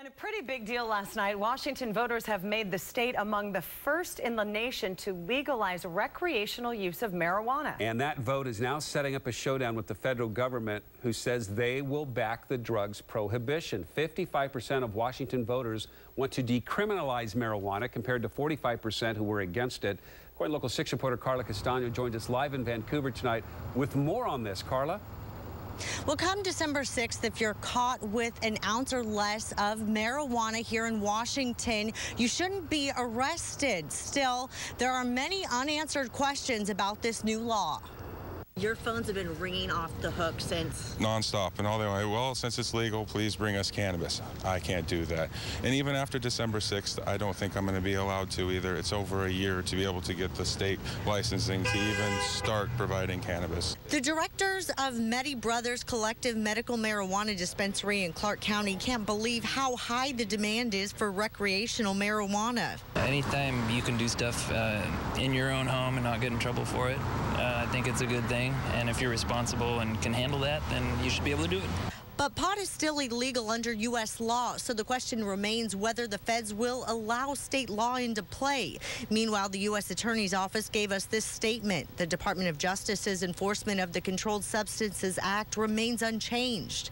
And a pretty big deal last night. Washington voters have made the state among the first in the nation to legalize recreational use of marijuana. And that vote is now setting up a showdown with the federal government, who says they will back the drug's prohibition. 55% of Washington voters want to decriminalize marijuana compared to 45% who were against it. KOIN Local 6 reporter Carla Castano joined us live in Vancouver tonight with more on this. Carla? Well, come December 6th, if you're caught with an ounce or less of marijuana here in Washington, you shouldn't be arrested. Still, there are many unanswered questions about this new law. Your phones have been ringing off the hook since... Nonstop, and all the way, well, since it's legal, please bring us cannabis. I can't do that. And even after December 6th, I don't think I'm going to be allowed to either. It's over a year to be able to get the state licensing to even start providing cannabis. The directors of Medi Brothers Collective Medical Marijuana Dispensary in Clark County can't believe how high the demand is for recreational marijuana. Anytime you can do stuff in your own home and not get in trouble for it, I think it's a good thing. And if you're responsible and can handle that, then you should be able to do it. But pot is still illegal under U.S. law, so the question remains whether the feds will allow state law into play. Meanwhile, the U.S. Attorney's Office gave us this statement. The Department of Justice's enforcement of the Controlled Substances Act remains unchanged.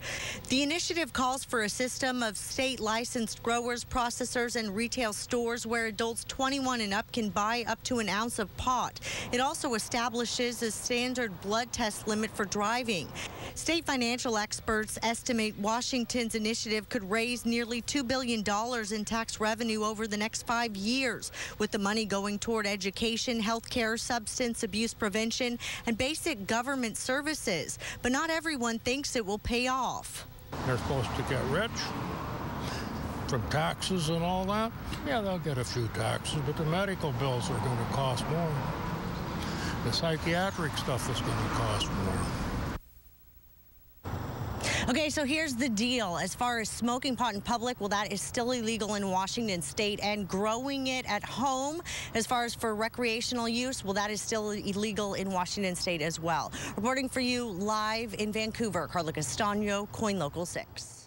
The initiative calls for a system of state licensed growers, processors, and retail stores where adults 21 and up can buy up to an ounce of pot. It also establishes a standard blood test limit for driving. State financial experts estimate Washington's initiative could raise nearly $2 billion in tax revenue over the next 5 years, with the money going toward education, health care, substance abuse prevention, and basic government services. But not everyone thinks it will pay off. They're supposed to get rich from taxes and all that. Yeah, they'll get a few taxes, but the medical bills are going to cost more. The psychiatric stuff is going to cost more. Okay, so here's the deal. As far as smoking pot in public, well, that is still illegal in Washington state, and growing it at home, as far as for recreational use, well, that is still illegal in Washington state as well. Reporting for you live in Vancouver, Carla Castano, KOIN Local 6.